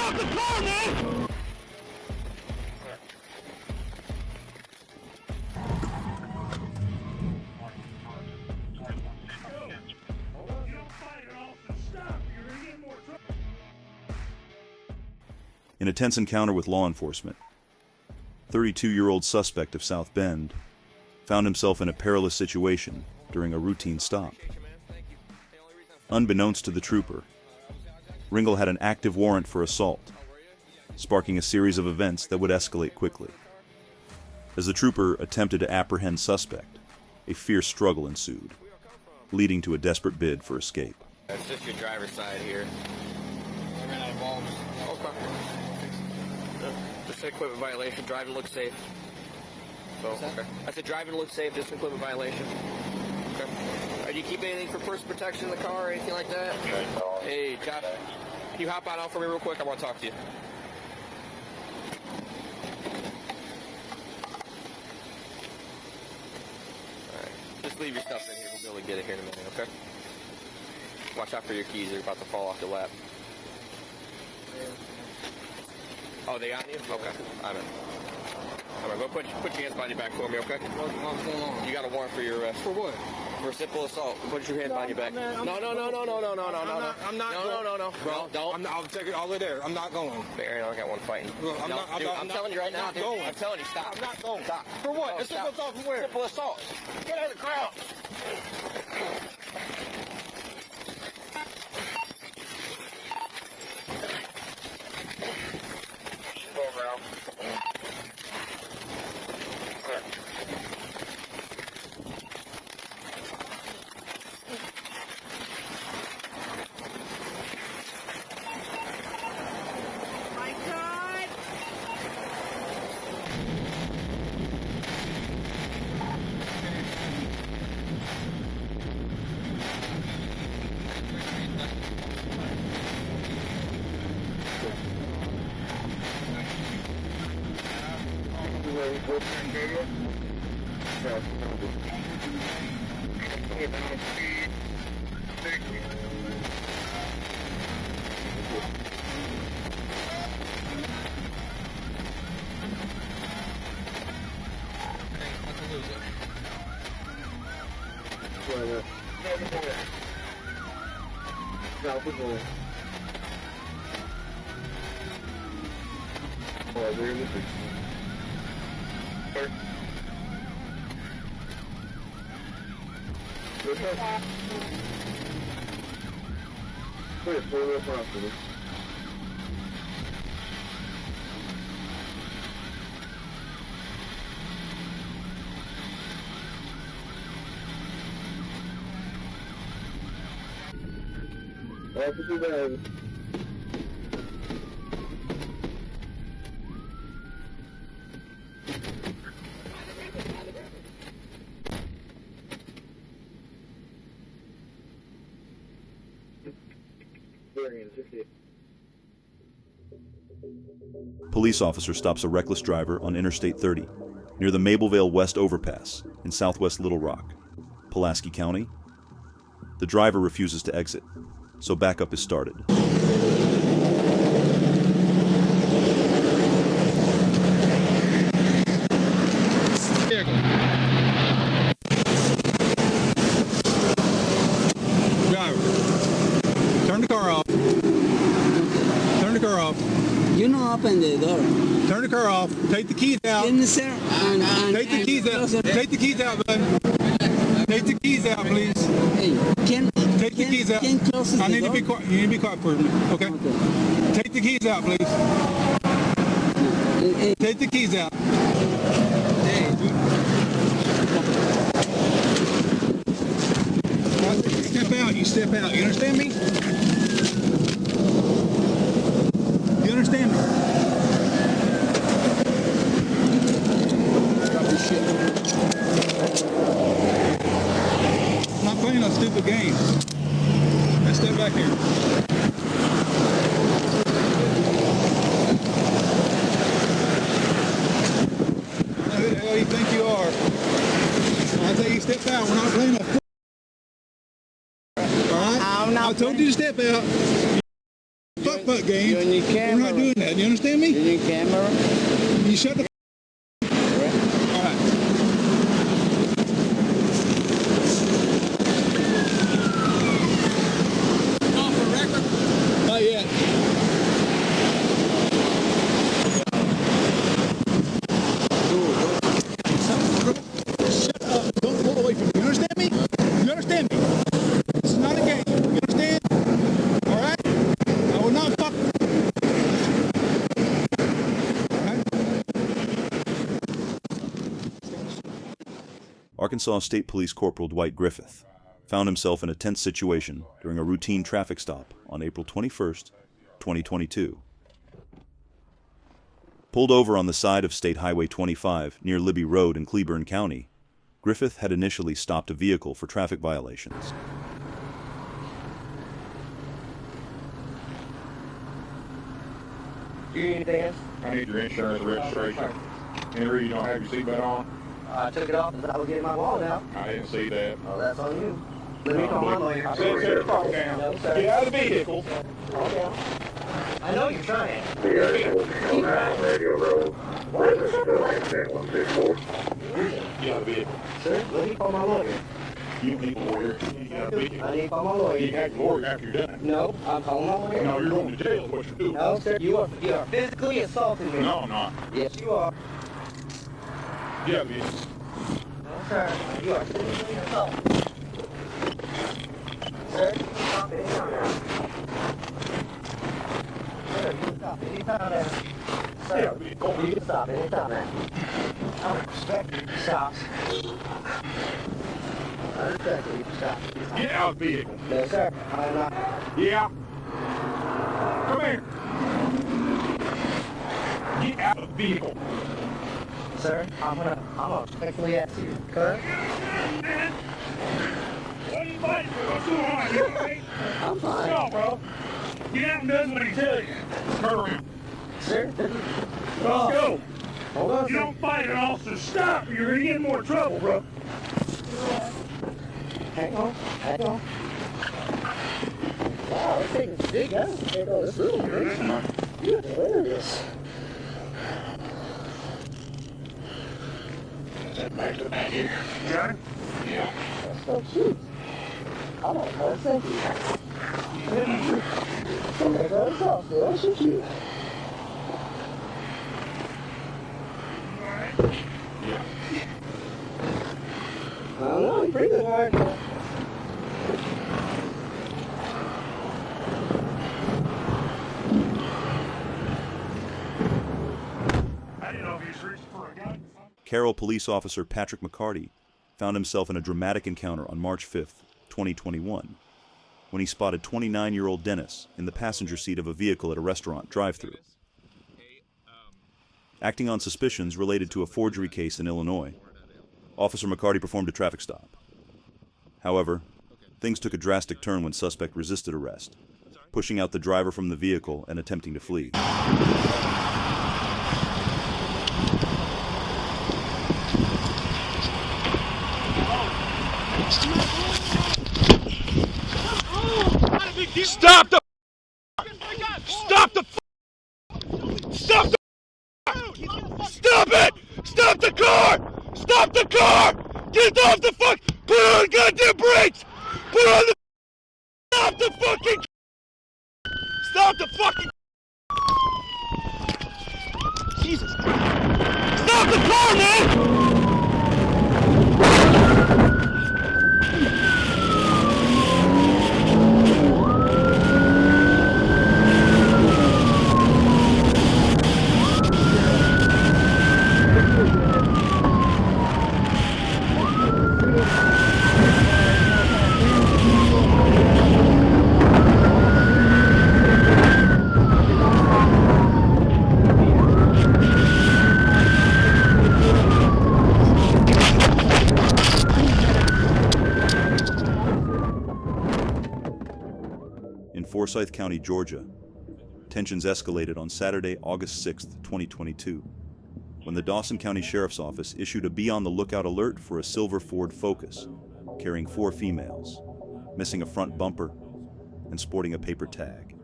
out the car, man! In a tense encounter with law enforcement, 32-year-old suspect of South Bend found himself in a perilous situation during a routine stop. Unbeknownst to the trooper, Ringel had an active warrant for assault, sparking a series of events that would escalate quickly. As the trooper attempted to apprehend suspect, a fierce struggle ensued, leading to a desperate bid for escape. It's just your driver's side here. I ran out of balls. Okay. Just an equipment violation. Driving looks safe. So, okay. I said driving looks safe. Just an equipment violation. Okay. Do you keep anything for personal protection in the car or anything like that? Hey, Josh, can you hop out for me real quick? I want to talk to you. All right. Just leave your stuff in here. We'll be able to get it here in a minute, okay? Watch out for your keys. They're about to fall off your lap. Oh, they on you? Okay. I'm in. All right, go put your hands behind your back for me, okay? What's going on? You got a warrant for your arrest. For what? For simple assault. Put your hands behind your back. Man, No. I'm not No. Bro, don't. I'll take it all the way there. I'm not going. Barry, I got one fighting. Look, I'm telling you right now, dude. going. I'm telling you, stop. I'm not going. Stop. For what? No, It's simple assault from where? Simple assault. Get out of the crowd. My God! Police officer stops a reckless driver on Interstate 30 near the Mablevale West Overpass in southwest Little Rock, Pulaski County. The driver refuses to exit, so backup is started. Driver, turn the car off. Turn the car off. You know, open the door. Turn the car off. Take the keys out. In the sir. Take the keys out. Take the keys out, bud. Take the keys out, please. Hey, Take the keys out. Can close the I need door? to be quiet. You need to be quiet for a minute, okay? Take the keys out, please. Hey, Take the keys out. Step out. You step out. You understand me? You understand me? Drop this shit. I'm not playing no stupid games. Let's step back here. I know who the hell you think you are. I tell you, step out. We're not playing no. All right? I told you to step out. Fuck fuck game. You need We're camera. not doing that. You understand You me? need camera. You shut the All right. Off the record? Not yet. Shut up. Don't pull away from me. You understand me? You understand me? This is not a game. You understand? All right? I will not fuck. All right? Arkansas State Police Corporal Dwight Griffith found himself in a tense situation during a routine traffic stop on April 21st, 2022. Pulled over on the side of State Highway 25 near Libby Road in Cleburne County, Griffith had initially stopped a vehicle for traffic violations. Do you need anything else? I need your insurance registration. Henry, you don't have your seatbelt on? I took it off as I was getting my wallet out. I didn't see that. Oh, that's on you. Let me call my lawyer. Set your car down. No, sir. Get out of the vehicle. Calm down. I know you're trying. Keep driving. Radio Road. Witness building 164. Get out of the vehicle. Sir, let me call my lawyer. You need a lawyer. You get out of the vehicle. I need to call my lawyer. You have a lawyer after you're done. No, I'm calling my lawyer. No, you're going to jail is what you're doing. No, sir, you are physically assaulting me. No, I'm not. Yes, you are. Get out of the vehicle. No, sir, you are physically assaulting me. Sir, you can stop anytime now. Sir, you can stop anytime now. Sir, you can stop anytime now. I don't respect you. Stop. I respect you. Stop. Get out of the vehicle. No, sir, I'm not. Yeah. Come here. Get out of the vehicle. Sir, I'm gonna respectfully ask you, cuz. What are you fighting for? What's going on? You okay? I'm fine. No, bro. Get out and does what he tells you. Turn around. Sir, this is... Let's go. Hold on, You sir. don't fight an officer. Stop. You're going to get in more trouble, bro. Hang on, hang on. Wow, this thing is big, guys. Take all this little thing. You have to wear this. That back to the back here. You got it? Yeah. That's so cute. I don't know, thank you. So there's all the sauce there. That's so cute. Yeah. I don't know, you're breathing hard. I didn't know if he was reaching for a gun. Carroll police officer Patrick McCarty found himself in a dramatic encounter on March 5th, 2021, when he spotted 29-year-old Dennis in the passenger seat of a vehicle at a restaurant drive-thru. Acting on suspicions related to a forgery case in Illinois, Officer McCarty performed a traffic stop. However, things took a drastic turn when suspect resisted arrest, pushing out the driver from the vehicle and attempting to flee. Stop the Stop the Stop the Stop it! Stop the car! Stop the car! Get off the fuck! Put on the goddamn brakes! Put on the Stop the fucking Stop the fucking Jesus Christ! Stop the car, man! In Forsyth County, Georgia, tensions escalated on Saturday, August 6, 2022, when the Dawson County Sheriff's Office issued a be on the lookout alert for a silver Ford Focus carrying 4 females, missing a front bumper and sporting a paper tag.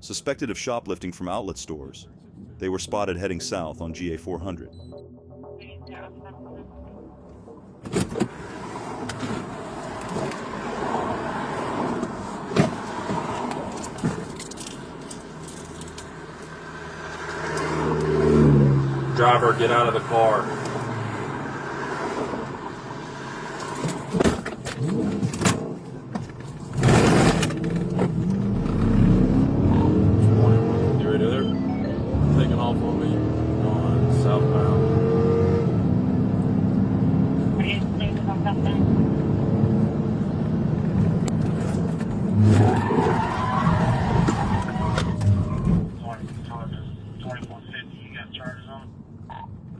Suspected of shoplifting from outlet stores, they were spotted heading south on GA 400. Driver, get out of the car. You ready there? Taking off on me on southbound.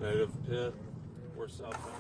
Native pit. We're southbound.